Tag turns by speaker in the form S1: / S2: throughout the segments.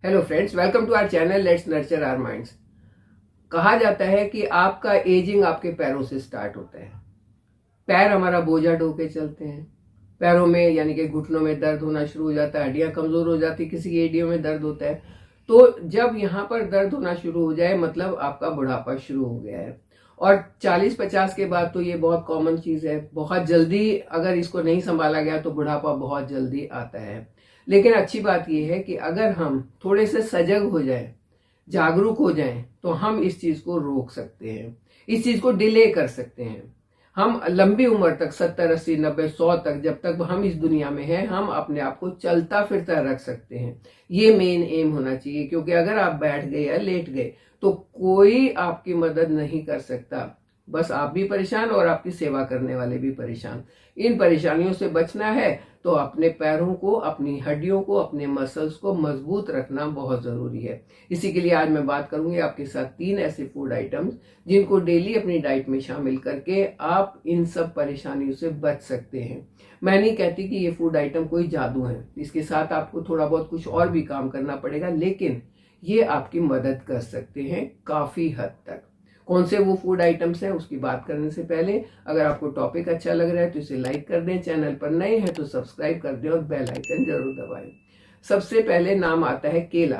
S1: Hello friends, welcome to our channel let's nurture our minds. कहा जाता है कि आपका एजिंग आपके पैरों से स्टार्ट होता है। पैर हमारा बोझा ढो के चलते हैं। पैरों में यानी कि घुटनों में दर्द होना शुरू हो जाता है, हड्डियां कमजोर हो जाती है, किसी की एडियो में दर्द होता है। तो जब यहाँ पर दर्द होना शुरू हो जाए मतलब आपका बुढ़ापा शुरू हो गया है। और 40-50 के बाद तो ये बहुत कॉमन चीज है। बहुत जल्दी अगर इसको नहीं संभाला गया तो बुढ़ापा बहुत जल्दी आता है। लेकिन अच्छी बात यह है कि अगर हम थोड़े से सजग हो जाएं, जागरूक हो जाएं, तो हम इस चीज को रोक सकते हैं, इस चीज को डिले कर सकते हैं। हम लंबी उम्र तक 70, 80, 90, 100 तक जब तक हम इस दुनिया में हैं हम अपने आप को चलता फिरता रख सकते हैं। ये मेन एम होना चाहिए, क्योंकि अगर आप बैठ गए या लेट गए तो कोई आपकी मदद नहीं कर सकता। बस आप भी परेशान और आपकी सेवा करने वाले भी परेशान। इन परेशानियों से बचना है तो अपने पैरों को, अपनी हड्डियों को, अपने मसल्स को मजबूत रखना बहुत जरूरी है। इसी के लिए आज मैं बात करूंगी आपके साथ 3 ऐसे फूड आइटम्स जिनको डेली अपनी डाइट में शामिल करके आप इन सब परेशानियों से बच सकते हैं। मैं नहीं कहती कि ये फूड आइटम कोई जादू है, इसके साथ आपको थोड़ा बहुत कुछ और भी काम करना पड़ेगा, लेकिन ये आपकी मदद कर सकते हैं काफी हद तक। कौन से वो फूड आइटम्स हैं उसकी बात करने से पहले अगर आपको टॉपिक अच्छा लग रहा है तो इसे लाइक कर दें, चैनल पर नए हैं तो सब्सक्राइब कर दें और बेल आइकन जरूर दबाएं। सबसे पहले नाम आता है केला।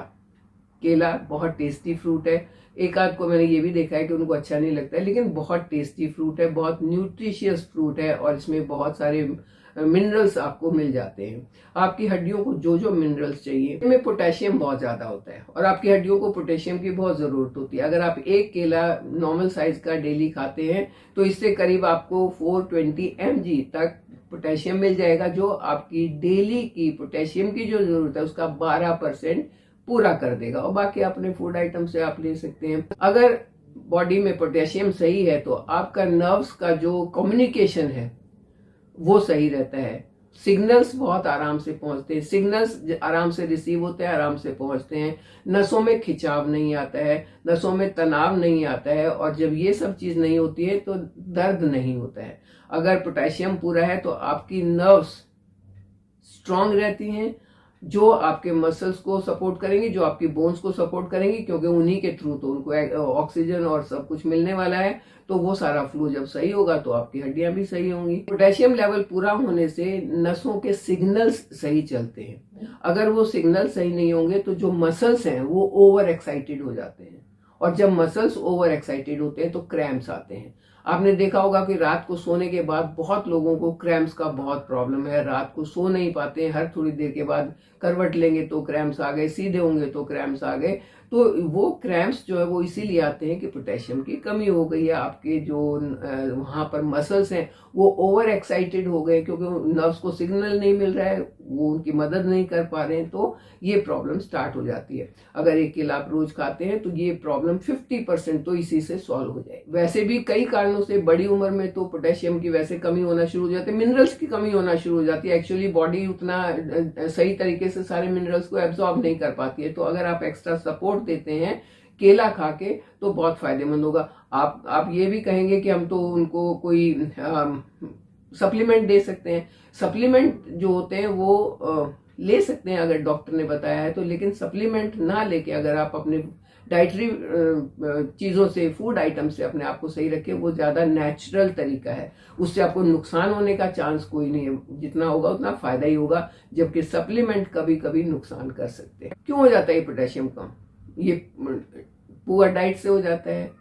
S1: केला बहुत टेस्टी फ्रूट है। एक आध को मैंने ये भी देखा है कि उनको अच्छा नहीं लगता है, लेकिन बहुत टेस्टी फ्रूट है, बहुत न्यूट्रिशियस फ्रूट है और इसमें बहुत सारे मिनरल्स आपको मिल जाते हैं। आपकी हड्डियों को जो जो मिनरल्स चाहिए, इनमें पोटेशियम बहुत ज्यादा होता है और आपकी हड्डियों को पोटेशियम की बहुत जरूरत होती है। अगर आप एक केला नॉर्मल साइज का डेली खाते हैं तो इससे करीब आपको 420 mg तक पोटेशियम मिल जाएगा, जो आपकी डेली की पोटेशियम की जो जरूरत है उसका 12% पूरा कर देगा। और बाकी अपने फूड आइटम से आप ले सकते हैं। अगर बॉडी में पोटेशियम सही है तो आपका नर्व्स का जो कम्युनिकेशन है वो सही रहता है। सिग्नल्स बहुत आराम से पहुंचते हैं, सिग्नल्स आराम से रिसीव होते हैं, आराम से पहुंचते हैं। नसों में खिंचाव नहीं आता है, नसों में तनाव नहीं आता है, और जब ये सब चीज नहीं होती है तो दर्द नहीं होता है। अगर पोटेशियम पूरा है तो आपकी नर्व्स स्ट्रांग रहती हैं, जो आपके मसल्स को सपोर्ट करेंगी, जो आपकी बोन्स को सपोर्ट करेंगी, क्योंकि उन्हीं के थ्रू तो उनको ऑक्सीजन और सब कुछ मिलने वाला है। तो वो सारा फ्लो जब सही होगा तो आपकी हड्डियां भी सही होंगी। पोटेशियम लेवल पूरा होने से नसों के सिग्नल्स सही चलते हैं। अगर वो सिग्नल सही नहीं होंगे तो जो मसल्स हैं वो ओवर एक्साइटेड हो जाते हैं, और जब मसल्स ओवर एक्साइटेड होते हैं तो क्रैम्प्स आते हैं। आपने देखा होगा कि रात को सोने के बाद बहुत लोगों को क्रैम्प्स का बहुत प्रॉब्लम है, रात को सो नहीं पाते हैं, हर थोड़ी देर के बाद करवट लेंगे तो क्रैम्प्स आ गए, सीधे होंगे तो क्रैम्प्स आ गए। तो वो क्रैम्प्स जो है वो इसीलिए आते हैं कि पोटेशियम की कमी हो गई है। आपके जो वहां पर मसल्स हैं वो ओवर एक्साइटेड हो गए, क्योंकि नर्व्स को सिग्नल नहीं मिल रहा है, वो उनकी मदद नहीं कर पा रहे हैं, तो ये प्रॉब्लम स्टार्ट हो जाती है। अगर एक केला आप रोज खाते हैं तो ये प्रॉब्लम 50% तो इसी से सॉल्व हो जाए। वैसे भी कई कारणों से बड़ी उम्र में तो पोटेशियम की वैसे कमी होना शुरू हो जाती है, मिनरल्स की कमी होना शुरू हो जाती है। एक्चुअली बॉडी उतना सही तरीके से सारे मिनरल्स को एब्जॉर्ब नहीं कर पाती है, तो अगर आप एक्स्ट्रा सपोर्ट देते हैं केला खा के तो बहुत फायदेमंद होगा। आप ये भी कहेंगे कि हम तो उनको कोई सप्लीमेंट दे सकते हैं। सप्लीमेंट जो होते हैं वो ले सकते हैं अगर डॉक्टर ने बताया है तो, लेकिन सप्लीमेंट ना लेके अगर आप अपने डाइटरी चीज़ों से, फूड आइटम से अपने आप को सही रखें, वो ज़्यादा नेचुरल तरीका है। उससे आपको नुकसान होने का चांस कोई नहीं है, जितना होगा उतना फायदा ही होगा, जबकि सप्लीमेंट कभी कभी नुकसान कर सकते हैं। क्यों हो जाता है ये पोटेशियम कम? ये पुअर डाइट से हो जाता है,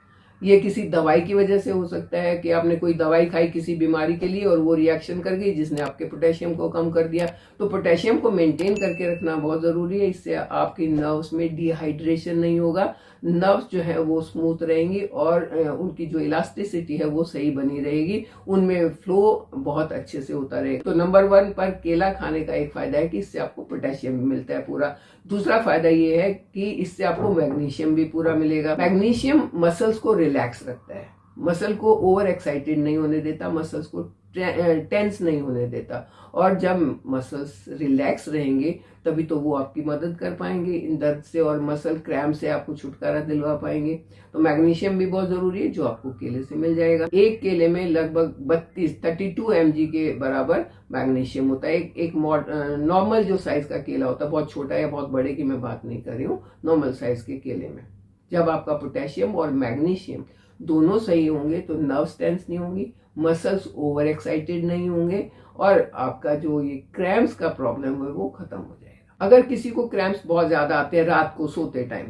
S1: ये किसी दवाई की वजह से हो सकता है कि आपने कोई दवाई खाई किसी बीमारी के लिए और वो रिएक्शन कर गई जिसने आपके पोटेशियम को कम कर दिया। तो पोटेशियम को मेंटेन करके रखना बहुत जरूरी है, इससे आपकी नर्व्स में डिहाइड्रेशन नहीं होगा, नर्व्स जो है वो स्मूथ रहेंगी और उनकी जो इलास्टिसिटी है वो सही बनी रहेगी, उनमें फ्लो बहुत अच्छे से होता रहेगा। तो नंबर 1 पर केला खाने का एक फायदा है कि इससे आपको पोटेशियम मिलता है पूरा। दूसरा फायदा ये है कि इससे आपको मैग्नीशियम भी पूरा मिलेगा। मैग्नीशियम मसल्स को रिलैक्स रखता है। मसल को ओवर एक्साइटेड नहीं होने देता, मसल्स को टेंस नहीं होने देता। और जब मसल्स रिलैक्स रहेंगे तभी तो वो आपकी मदद कर पाएंगे इन दर्द से, और मसल क्रैम्प से आपको छुटकारा दिलवा पाएंगे। तो मैग्नीशियम भी बहुत जरूरी है, जो आपको केले से मिल जाएगा। एक केले में लगभग 32 mg के बराबर मैग्नीशियम होता है। एक नॉर्मल जो साइज का केला होता है, बहुत छोटा या बहुत बड़े की मैं बात नहीं कर रही हूँ, नॉर्मल साइज के केले में जब आपका पोटेशियम और मैग्नीशियम दोनों सही होंगे तो नर्व्स टेंस नहीं होंगी, मसल्स ओवर एक्साइटेड नहीं होंगे, और आपका जो ये क्रैम्प्स का प्रॉब्लम है वो खत्म हो जाएगा। अगर किसी को क्रैम्प्स बहुत ज्यादा आते हैं रात को सोते टाइम,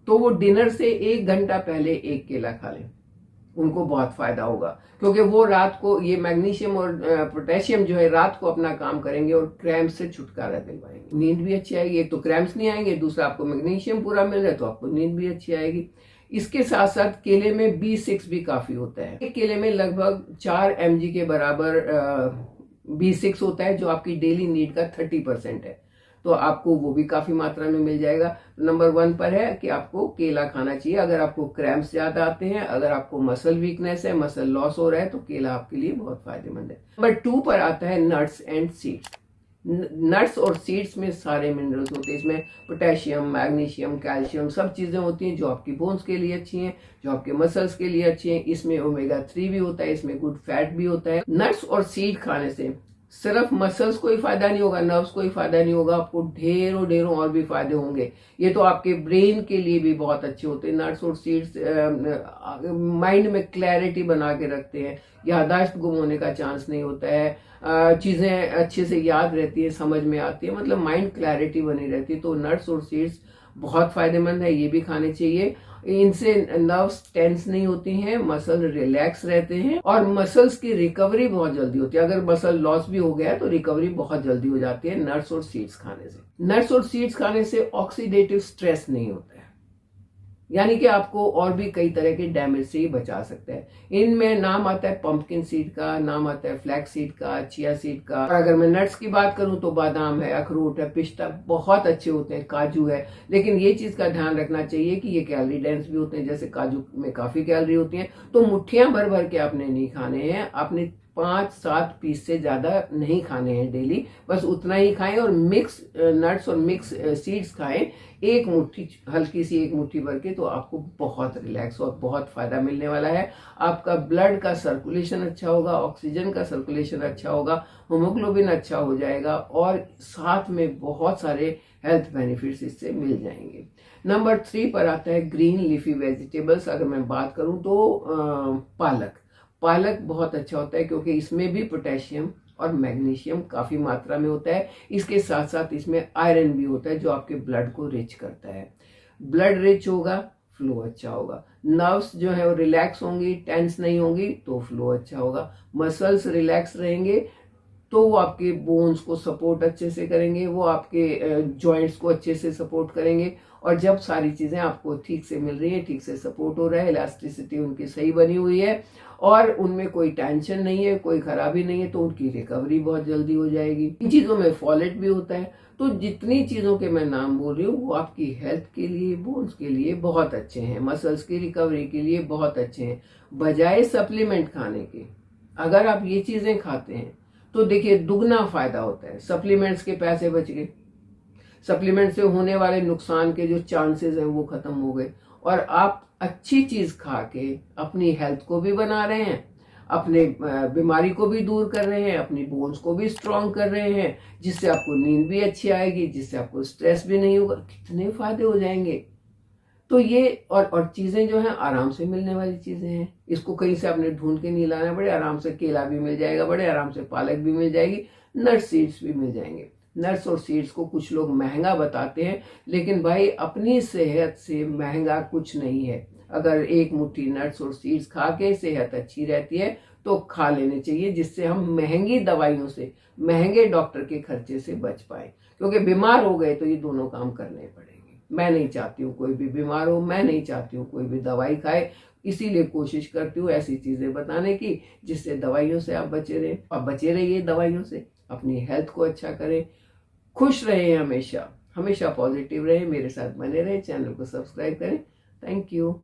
S1: तो वो डिनर से 1 घंटा पहले एक केला खा लें, उनको बहुत फायदा होगा। क्योंकि वो रात को ये मैग्नीशियम और पोटेशियम जो है रात को अपना काम करेंगे और क्रैम्प से छुटकारा दिलवाएंगे। नींद भी अच्छी आएगी, एक तो क्रैम्प्स नहीं आएंगे, दूसरा आपको मैग्नीशियम पूरा मिल रहा है तो आपको नींद भी अच्छी आएगी। इसके साथ साथ केले में B6 भी काफी होता है। एक केले में लगभग 4 mg के बराबर B6 होता है, जो आपकी डेली नीड का 30% है, तो आपको वो भी काफी मात्रा में मिल जाएगा। तो नंबर 1 पर है कि आपको केला खाना चाहिए। अगर आपको क्रैम्प्स ज्यादा आते हैं, अगर आपको मसल वीकनेस है, मसल लॉस हो रहा है, तो केला आपके लिए बहुत फायदेमंद है। नंबर 2 पर आता है नट्स एंड सीड्स। नट्स और सीड्स में सारे मिनरल्स होते हैं। इसमें पोटेशियम, मैग्नीशियम, कैल्शियम सब चीजें होती हैं जो आपकी बोन्स के लिए अच्छी हैं, जो आपके मसल्स के लिए अच्छी हैं। इसमें ओमेगा 3 भी होता है, इसमें गुड फैट भी होता है। नट्स और सीड खाने से सिर्फ मसल्स को ही फायदा नहीं होगा, नर्व्स को ही फायदा नहीं होगा, आपको ढेरों ढेरों और भी फायदे होंगे। ये तो आपके ब्रेन के लिए भी बहुत अच्छे होते हैं। नट्स और सीड्स माइंड में क्लैरिटी बना के रखते हैं, याददाश्त गुम होने का चांस नहीं होता है, चीजें अच्छे से याद रहती है, समझ में आती है, मतलब माइंड क्लैरिटी बनी रहती है। तो नट्स और सीड्स बहुत फायदेमंद है, ये भी खाने चाहिए। इनसे नर्व्स टेंस नहीं होती हैं, मसल रिलैक्स रहते हैं, और मसल्स की रिकवरी बहुत जल्दी होती है। अगर मसल लॉस भी हो गया है तो रिकवरी बहुत जल्दी हो जाती है नट्स और सीड्स खाने से। नट्स और सीड्स खाने से ऑक्सीडेटिव स्ट्रेस नहीं होता है, यानी कि आपको और भी कई तरह के डैमेज से ही बचा सकता है। इनमें नाम आता है पंपकिन सीड का, नाम आता है फ्लैक्स सीड का, चिया सीड का। और अगर मैं नट्स की बात करूं तो बादाम है, अखरोट है, पिस्ता बहुत अच्छे होते हैं, काजू है। लेकिन ये चीज का ध्यान रखना चाहिए कि ये कैलोरी डेंस भी होते हैं, जैसे काजू में काफी कैलोरी होती है। तो मुट्ठियां भर भर के आपने नहीं खाने हैं, आपने 5-7 पीस से ज्यादा नहीं खाने हैं डेली, बस उतना ही खाएं। और मिक्स नट्स और मिक्स सीड्स खाएं, एक मुट्ठी, हल्की सी एक मुट्ठी भर के, तो आपको बहुत रिलैक्स और बहुत फायदा मिलने वाला है। आपका ब्लड का सर्कुलेशन अच्छा होगा, ऑक्सीजन का सर्कुलेशन अच्छा होगा, हीमोग्लोबिन अच्छा हो जाएगा, और साथ में बहुत सारे हेल्थ बेनिफिट्स इससे मिल जाएंगे। नंबर 3 पर आता है ग्रीन लीफी वेजिटेबल्स। अगर मैं बात करूं तो पालक बहुत अच्छा होता है, क्योंकि इसमें भी पोटेशियम और मैग्नीशियम काफी मात्रा में होता है। इसके साथ साथ इसमें आयरन भी होता है, जो आपके ब्लड को रिच करता है। ब्लड रिच होगा, फ्लो अच्छा होगा, नर्व्स जो है वो रिलैक्स होंगी, टेंस नहीं होंगी, तो फ्लो अच्छा होगा। मसल्स रिलैक्स रहेंगे तो वो आपके बोन्स को सपोर्ट अच्छे से करेंगे, वो आपके जॉइंट्स को अच्छे से सपोर्ट करेंगे। और जब सारी चीजें आपको ठीक से मिल रही है, ठीक से सपोर्ट हो रहा है, इलास्टिसिटी उनकी सही बनी हुई है, और उनमें कोई टेंशन नहीं है, कोई खराबी नहीं है, तो उनकी रिकवरी बहुत जल्दी हो जाएगी। इन चीजों में फॉलेट भी होता है। तो जितनी चीजों के मैं नाम बोल रही हूँ वो आपकी हेल्थ के लिए, बोन्स के लिए बहुत अच्छे हैं, मसल्स की रिकवरी के लिए बहुत अच्छे हैं। बजाय सप्लीमेंट खाने के अगर आप ये चीजें खाते हैं तो देखिए दुगना फायदा होता है। सप्लीमेंट्स के पैसे बच गए, सप्लीमेंट से होने वाले नुकसान के जो चांसेस हैं वो खत्म हो गए, और आप अच्छी चीज खा के अपनी हेल्थ को भी बना रहे हैं, अपने बीमारी को भी दूर कर रहे हैं, अपनी बोन्स को भी स्ट्रांग कर रहे हैं, जिससे आपको नींद भी अच्छी आएगी, जिससे आपको स्ट्रेस भी नहीं होगा। कितने फायदे हो जाएंगे। तो ये और चीजें जो हैं आराम से मिलने वाली चीजें हैं, इसको कहीं से आपने ढूंढ के नहीं लाना पड़े। आराम से केला भी मिल जाएगा, बड़े आराम से पालक भी मिल जाएगी, नट्स सीड्स भी मिल जाएंगे। नट्स और सीड्स को कुछ लोग महंगा बताते हैं, लेकिन भाई अपनी सेहत से महंगा कुछ नहीं है। अगर एक मुट्ठी नट्स और सीड्स खा के सेहत अच्छी रहती है तो खा लेने चाहिए, जिससे हम महंगी दवाइयों से, महंगे डॉक्टर के खर्चे से बच पाए। क्योंकि बीमार हो गए तो ये दोनों काम करने पड़ेंगे। मैं नहीं चाहती हूँ कोई भी बीमार हो, मैं नहीं चाहती हूँ कोई भी दवाई खाए, इसीलिए कोशिश करती हूँ ऐसी चीजें बताने की जिससे दवाइयों से आप बचे रहें। और बचे रहिए दवाइयों से, अपनी हेल्थ को अच्छा करें, खुश रहें, हमेशा हमेशा पॉजिटिव रहें, मेरे साथ बने रहें, चैनल को सब्सक्राइब करें। Thank you.